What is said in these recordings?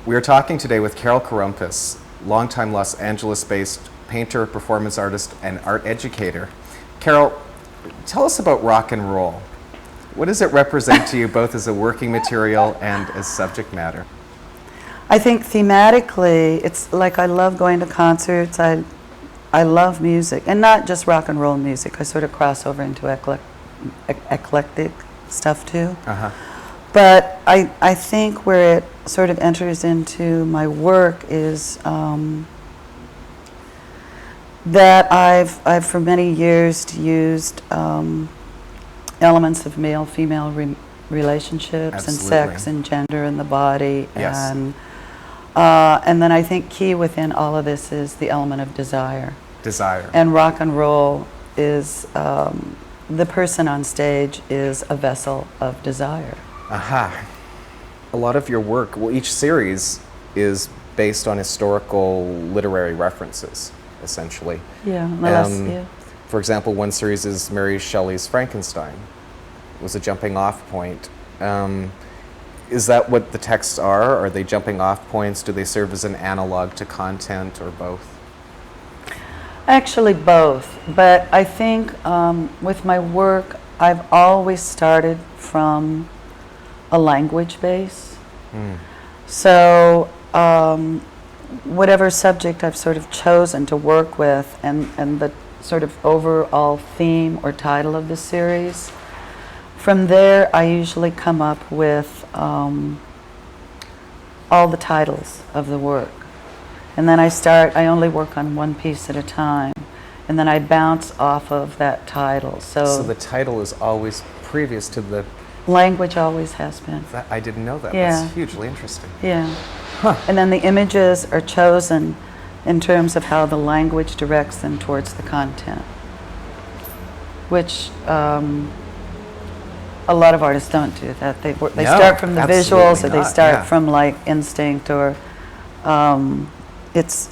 We are talking today with Carole Caroompas, longtime Los Angeles-based painter, performance artist, and art educator. Carole, tell us about rock and roll. What does it represent to you both as a working material and as subject matter? I think thematically, it's like I love going to concerts. I love music, and not just rock and roll music. I sort of cross over into eclectic stuff too. Uh-huh. But I think where it sort of enters into my work is that I've for many years used elements of male-female relationships. Absolutely. And sex and gender and the body. Yes. And then I think key within all of this is the element of desire. Desire. And rock and roll is, the person on stage is a vessel of desire. Aha. A lot of your work, well, each series is based on historical literary references, essentially. Yeah, yeah. For example, one series is Mary Shelley's Frankenstein. It was a jumping off point. Is that what the texts are? Are they jumping off points? Do they serve as an analog to content, or both? Actually both, but I think with my work I've always started from a language base. So whatever subject I've sort of chosen to work with, and the sort of overall theme or title of the series, from there I usually come up with all the titles of the work. And then I only work on one piece at a time, and then I bounce off of that title. So the title is always previous to the... Language always has been. I didn't know that. Yeah. That's hugely interesting. Yeah. Huh. And then the images are chosen in terms of how the language directs them towards the content, which a lot of artists don't do that. They start from the visuals, or they start from like instinct, or it's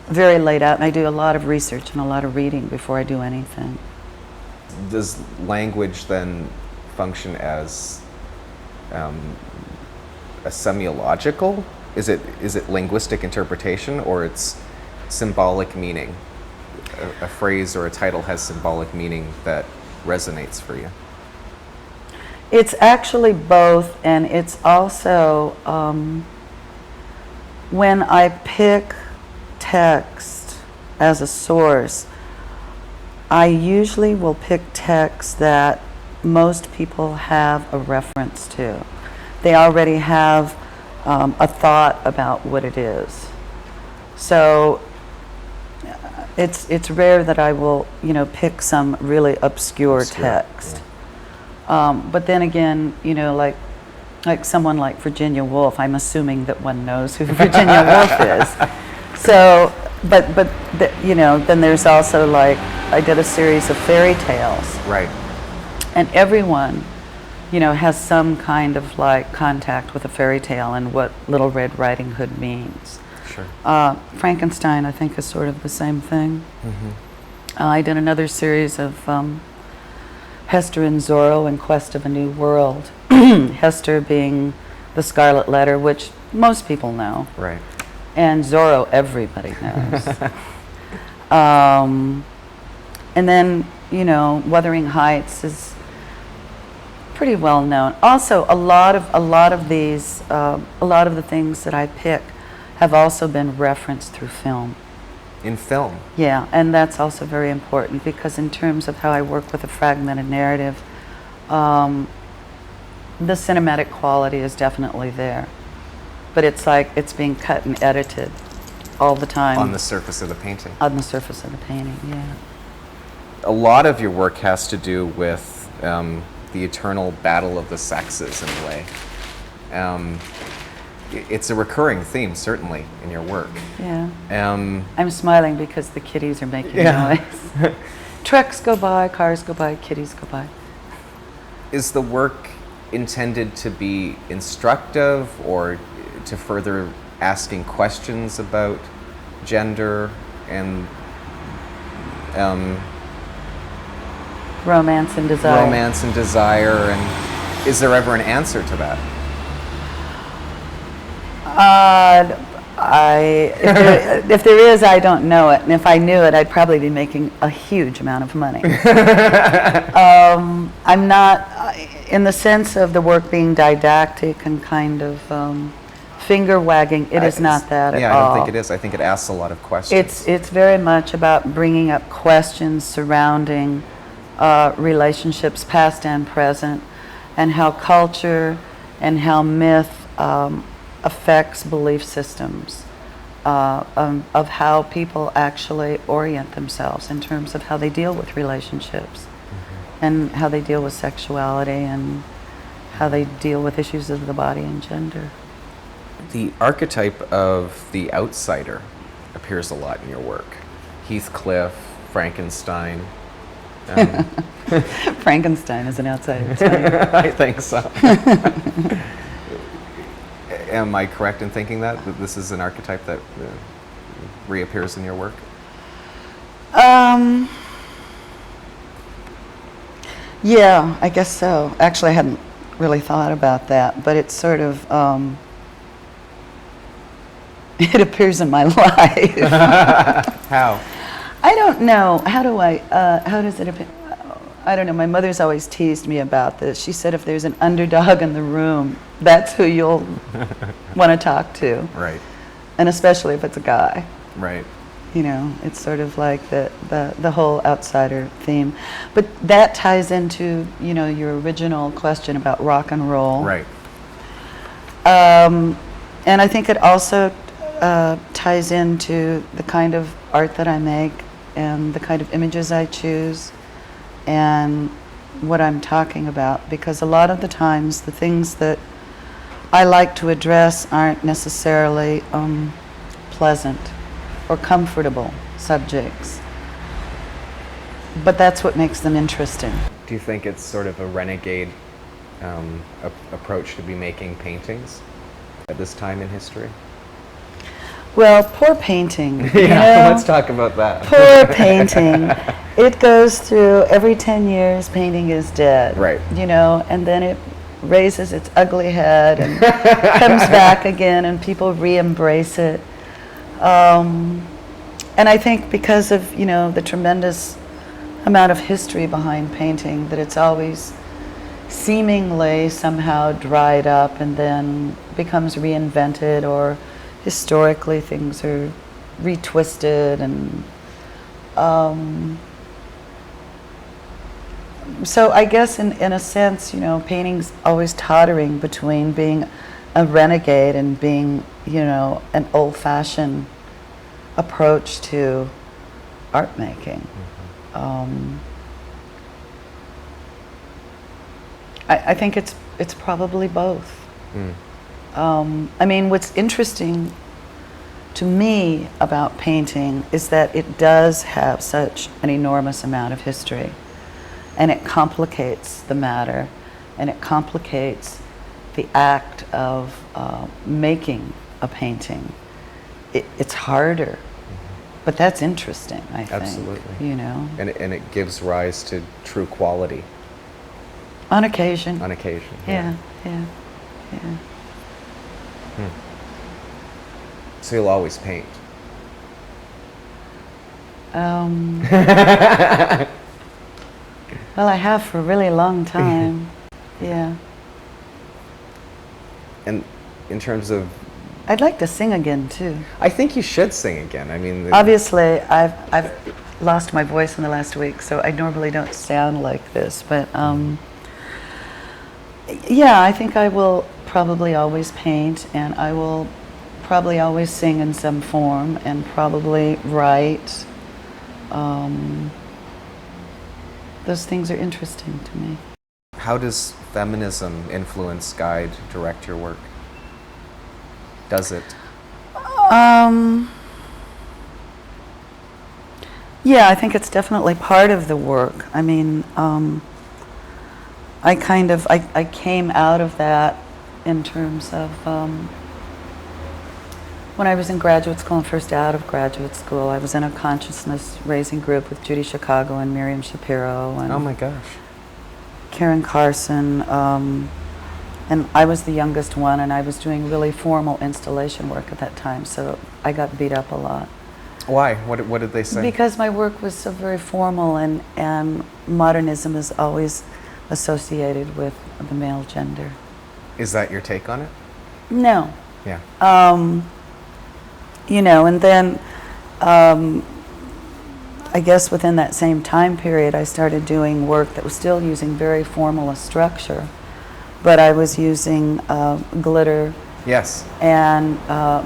very laid out, and I do a lot of research and a lot of reading before I do anything. Does language then function as a semiological? Is it linguistic interpretation, or it's symbolic meaning? A phrase or a title has symbolic meaning that resonates for you? It's actually both, and it's also when I pick text as a source, I usually will pick text that most people have a reference to. They already have a thought about what it is. So it's rare that I will, pick some really obscure text. Yeah. But then again, like someone like Virginia Woolf, I'm assuming that one knows who Virginia Woolf is. So, but then there's also, like, I did a series of fairy tales. Right. And everyone, has some kind of like contact with a fairy tale and what Little Red Riding Hood means. Sure. Frankenstein, I think, is sort of the same thing. Mm-hmm. I did another series of Hester and Zorro in Quest of a New World. Hester being the Scarlet Letter, which most people know. Right. And Zorro, everybody knows. And then, Wuthering Heights is pretty well known. Also, a lot of the things that I pick have also been referenced through film. In film? Yeah, and that's also very important, because in terms of how I work with a fragmented narrative, the cinematic quality is definitely there. But it's like it's being cut and edited all the time. On the surface of the painting. On the surface of the painting, yeah. A lot of your work has to do with the eternal battle of the sexes, in a way. It's a recurring theme, certainly, in your work. Yeah. I'm smiling because the kitties are making noise. Trucks go by, cars go by, kitties go by. Is the work intended to be instructive, or to further asking questions about gender and romance and desire? Romance and desire, and is there ever an answer to that? If there is, I don't know it, and if I knew it, I'd probably be making a huge amount of money. I'm not, in the sense of the work being didactic and kind of finger wagging. It is not that at all. Yeah, I don't think it is. I think it asks a lot of questions. It's very much about bringing up questions surrounding relationships, past and present, and how culture and how myth affects belief systems of how people actually orient themselves in terms of how they deal with relationships and how they deal with sexuality and how they deal with issues of the body and gender. The archetype of the outsider appears a lot in your work. Heathcliff, Frankenstein. Frankenstein is an outsider. It's funny. I think so. Am I correct in thinking that this is an archetype that reappears in your work? Yeah, I guess so. Actually, I hadn't really thought about that, but it's sort of, it appears in my life. How? I don't know. How does it appear? I don't know. My mother's always teased me about this. She said if there's an underdog in the room, that's who you'll want to talk to. Right. And especially if it's a guy. Right. You know, it's sort of like the whole outsider theme. But that ties into, you know, your original question about rock and roll. Right. And I think it also ties into the kind of art that I make and the kind of images I choose and what I'm talking about, because a lot of the times the things that I like to address aren't necessarily pleasant or comfortable subjects, but that's what makes them interesting. Do you think it's sort of a renegade approach to be making paintings at this time in history? Well, poor painting. Yeah, you know? Let's talk about that. Poor painting. It goes through, every 10 years, painting is dead. Right. You know, and then it raises its ugly head and comes back again, and people re-embrace it. And I think because of, you know, the tremendous amount of history behind painting, that it's always seemingly somehow dried up and then becomes reinvented, or historically things are retwisted, and so I guess in a sense, you know, painting's always tottering between being a renegade and being, you know, an old-fashioned approach to art making. I think it's probably both. I mean, what's interesting to me about painting is that it does have such an enormous amount of history, and it complicates the matter, and it complicates the act of making a painting. It's harder, but that's interesting, I think. Absolutely. You know? And it gives rise to true quality. On occasion. On occasion. Yeah. So you'll always paint? Well, I have for a really long time. Yeah. And in terms of... I'd like to sing again, too. I think you should sing again. I mean... Obviously, I've lost my voice in the last week, so I normally don't sound like this. But, yeah, I think I will probably always paint, and I will probably always sing in some form, and probably write. Those things are interesting to me. How does feminism influence, guide, direct your work? Does it? Yeah, I think it's definitely part of the work. I mean, I came out of that in terms of when I was in graduate school and first out of graduate school. I was in a consciousness raising group with Judy Chicago and Miriam Shapiro and Oh my gosh. Karen Carson, And I was the youngest one, and I was doing really formal installation work at that time, so I got beat up a lot. Why? What did they say? Because my work was so very formal, and modernism is always associated with the male gender. Is that your take on it? No. Yeah. You know, and then I guess within that same time period, I started doing work that was still using very formal a structure, but I was using glitter. Yes. And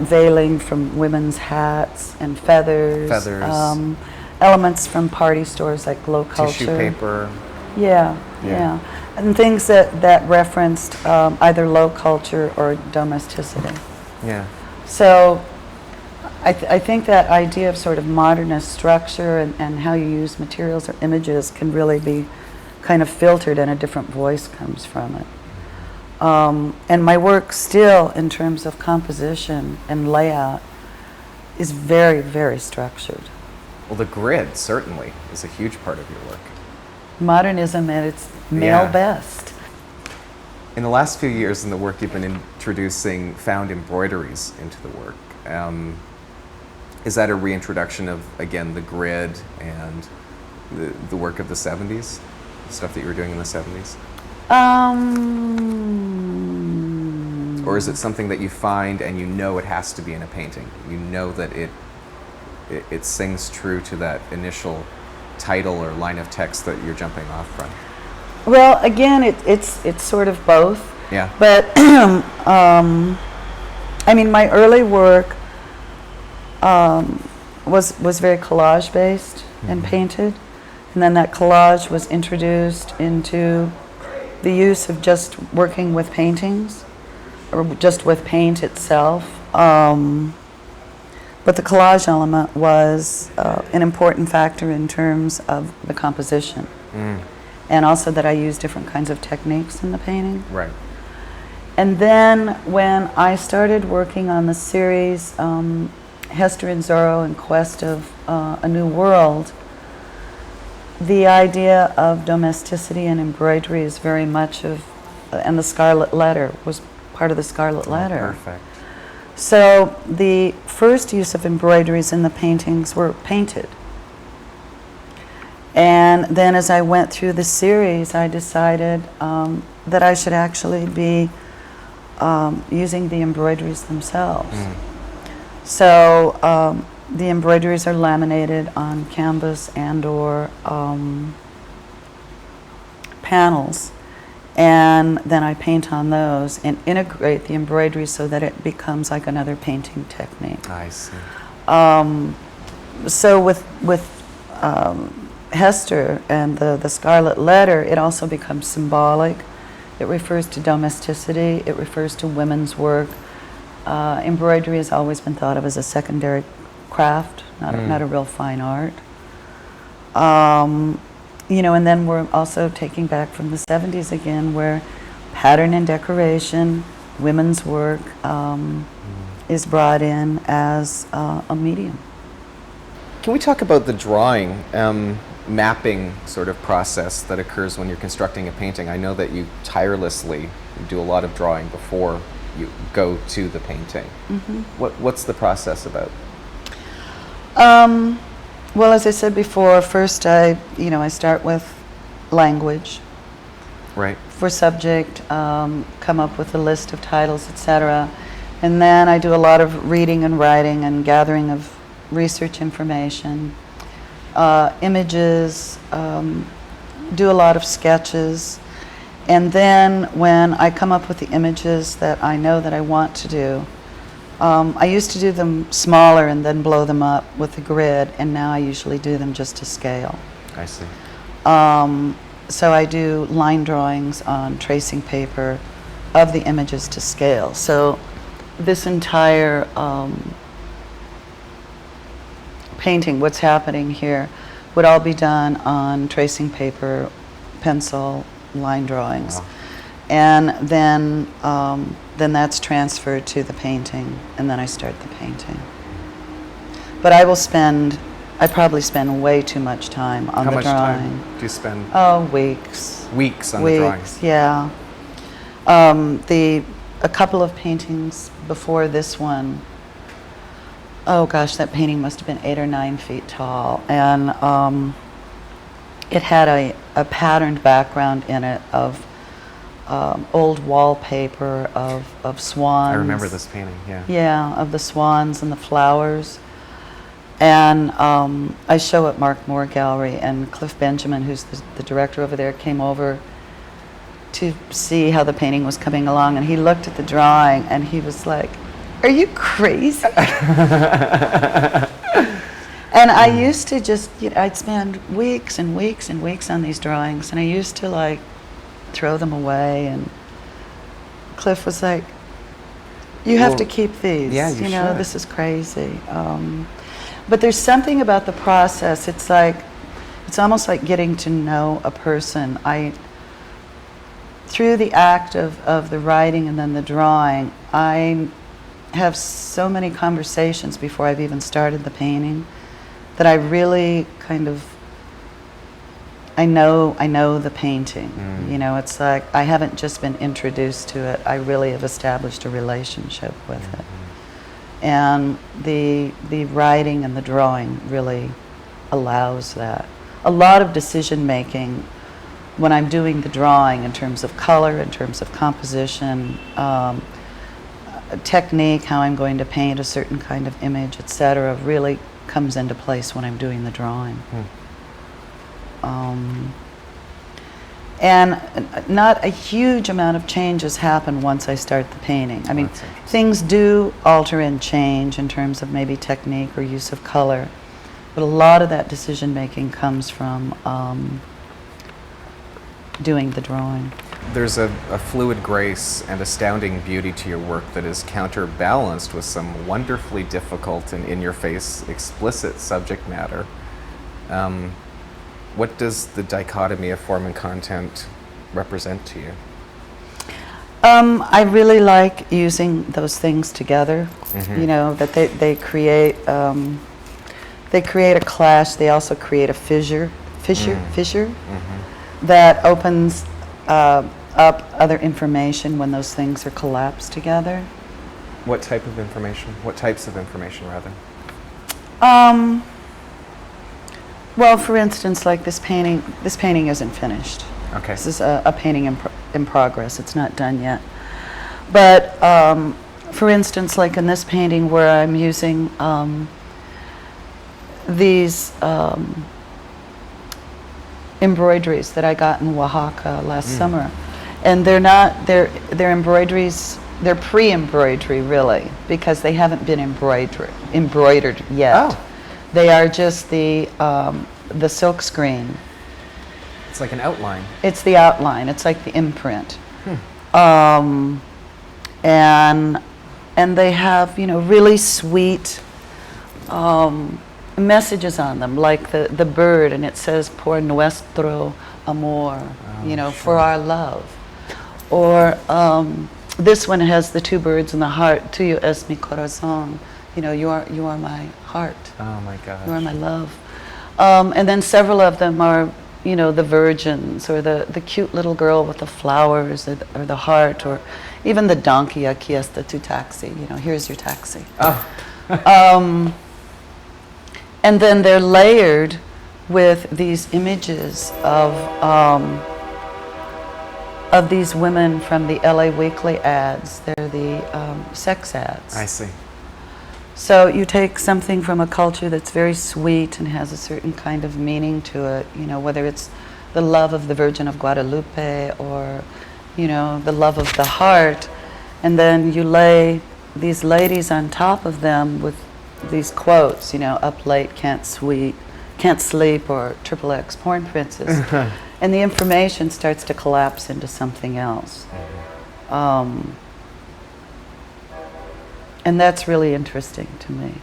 veiling from women's hats and feathers. Feathers. Elements from party stores like Glow Culture. Tissue paper. Yeah. And things that referenced either low culture or domesticity. Yeah. So I think that idea of sort of modernist structure and how you use materials or images can really be kind of filtered, and a different voice comes from it. And my work still, in terms of composition and layout, is very, very structured. Well, the grid certainly is a huge part of your work. Modernism at its male best. In the last few years in the work, you've been introducing found embroideries into the work. Is that a reintroduction of, again, the grid and the work of the 70s? The stuff that you were doing in the 70s? Or is it something that you find and you know it has to be in a painting? You know that it sings true to that initial title or line of text that you're jumping off from? Well, again, it's sort of both. Yeah. But I mean, my early work was very collage based and painted, and then that collage was introduced into the use of just working with paintings, or just with paint itself. But the collage element was an important factor in terms of the composition. And also that I use different kinds of techniques in the painting. Right. And then when I started working on the series Hester and Zorro in Quest of a New World, the idea of domesticity and embroidery is very much of, and the Scarlet Letter was part of the Scarlet Letter. Perfect. So the first use of embroideries in the paintings were painted. And then as I went through the series, I decided that I should actually be using the embroideries themselves. So the embroideries are laminated on canvas and or panels, and then I paint on those and integrate the embroidery so that it becomes like another painting technique. I see. So with Hester and the Scarlet Letter, it also becomes symbolic. It refers to domesticity. It refers to women's work. Embroidery has always been thought of as a secondary craft, not a real fine art. You know, and then we're also taking back from the 70s again, where pattern and decoration, women's work is brought in as a medium. Can we talk about the drawing, mapping sort of process that occurs when you're constructing a painting? I know that you tirelessly do a lot of drawing before you go to the painting. What's the process about? Well, as I said before, first I start with language. Right. For subject, come up with a list of titles, etc. And then I do a lot of reading and writing and gathering of research information, images, do a lot of sketches. And then when I come up with the images that I know that I want to do, I used to do them smaller and then blow them up with the grid, and now I usually do them just to scale. I see. So I do line drawings on tracing paper of the images to scale. So this entire painting, what's happening here, would all be done on tracing paper, pencil, line drawings. Wow. And then that's transferred to the painting, and then I start the painting. But I probably spend way too much time on the drawing. How much time do you spend? Oh, weeks. Weeks on the drawing. Yeah. A couple of paintings before this one, oh gosh, that painting must have been 8 or 9 feet tall, and it had a patterned background in it of old wallpaper of swans. I remember this painting, yeah. Yeah, of the swans and the flowers. And I show at Mark Moore Gallery, and Cliff Benjamin, who's the director over there, came over to see how the painting was coming along, and he looked at the drawing and he was like, "Are you crazy?" And I used to just, I'd spend weeks and weeks and weeks on these drawings, and I used to like throw them away, and Cliff was like, "You have to keep these. Yeah, you should. This is crazy." But there's something about the process. It's almost like getting to know a person. Through the act of the writing and then the drawing, I have so many conversations before I've even started the painting that I really kind of, I know the painting. It's like I haven't just been introduced to it, I really have established a relationship with it. And the writing and the drawing really allows that. A lot of decision making when I'm doing the drawing in terms of color, in terms of composition, technique, how I'm going to paint a certain kind of image, etc., really comes into place when I'm doing the drawing. And not a huge amount of changes happen once I start the painting. I mean, things do alter and change in terms of maybe technique or use of color, but a lot of that decision making comes from doing the drawing. There's a fluid grace and astounding beauty to your work that is counterbalanced with some wonderfully difficult and in-your-face explicit subject matter. What does the dichotomy of form and content represent to you? I really like using those things together. That they create a clash. They also create a fissure that opens up other information when those things are collapsed together. What type of information? What types of information, rather? Well, for instance, like this painting isn't finished. Okay. This is a painting in progress. It's not done yet. But for instance, like in this painting where I'm using these embroideries that I got in Oaxaca last summer, and they're embroideries. They're pre-embroidery, really, because they haven't been embroidered yet. Oh. They are just the silk screen. It's like an outline. It's the outline. It's like the imprint. And they have really sweet messages on them, like the bird, and it says "por nuestro amor," for our love. Or this one has the two birds in the heart. "Tuyo es mi corazón." You are my heart. Oh my gosh. You are my love. And then several of them are, the virgins, or the cute little girl with the flowers, or the heart, or even the donkey, "Aquí está tu taxi," here's your taxi. Oh. And then they're layered with these images of these women from the LA Weekly ads. They're the sex ads. I see. So you take something from a culture that's very sweet and has a certain kind of meaning to it, whether it's the love of the Virgin of Guadalupe or, the love of the heart, and then you lay these ladies on top of them with these quotes, "up late, can't sleep," or "XXX porn princess," and the information starts to collapse into something else. And that's really interesting to me.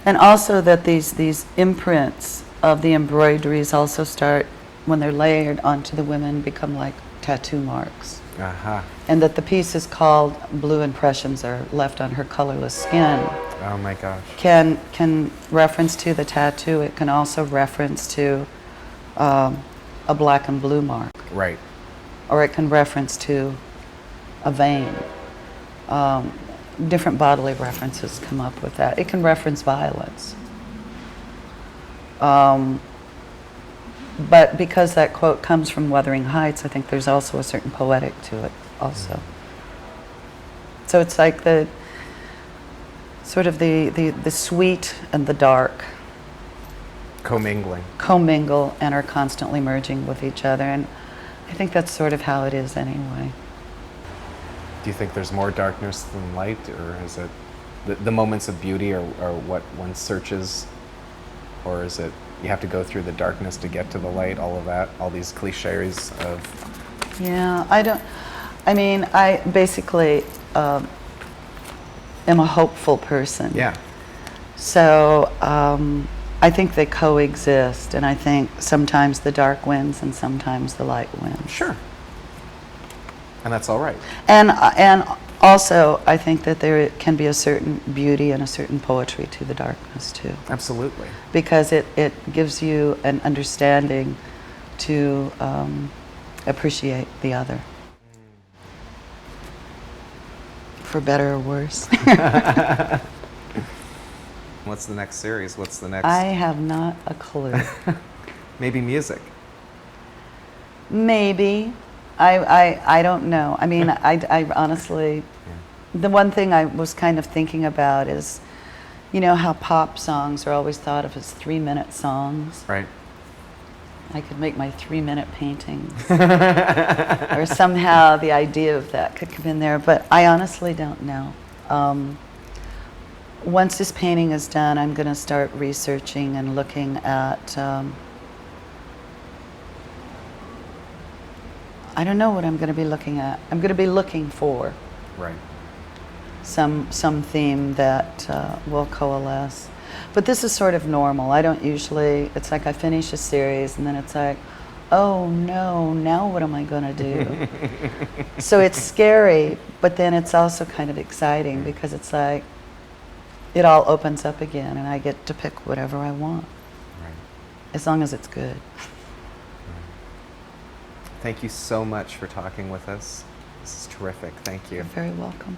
And also that these imprints of the embroideries also start, when they're layered onto the women, become like tattoo marks. And that the piece is called "Blue Impressions Are Left on Her Colorless Skin." Oh my gosh. Can reference to the tattoo. It can also reference to a black and blue mark. Right. Or it can reference to a vein. Different bodily references come up with that. It can reference violence. But because that quote comes from Wuthering Heights, I think there's also a certain poetic to it also. So it's like the sort of the sweet and the dark commingle and are constantly merging with each other, and I think that's sort of how it is anyway. Do you think there's more darkness than light, or is it the moments of beauty are what one searches, or is it you have to go through the darkness to get to the light, all of that, all these cliches of... Yeah, I basically am a hopeful person. Yeah. So I think they coexist, and I think sometimes the dark wins and sometimes the light wins. Sure. And that's all right. And also, I think that there can be a certain beauty and a certain poetry to the darkness too. Absolutely. Because it gives you an understanding to appreciate the other. For better or worse. What's the next series? What's the next? I have not a clue. Maybe music. Maybe. I don't know. I mean, I honestly, the one thing I was kind of thinking about is, you know how pop songs are always thought of as 3-minute songs? Right. I could make my 3-minute paintings. Or somehow the idea of that could come in there, but I honestly don't know. Once this painting is done, I'm going to start researching and looking at, I don't know what I'm going to be looking at. I'm going to be looking for some theme that will coalesce. But this is sort of normal. I don't usually, it's like I finish a series and then it's like, oh no, now what am I going to do? So it's scary, but then it's also kind of exciting because it's like, it all opens up again and I get to pick whatever I want. As long as it's good. Thank you so much for talking with us. This is terrific. Thank you. You're very welcome.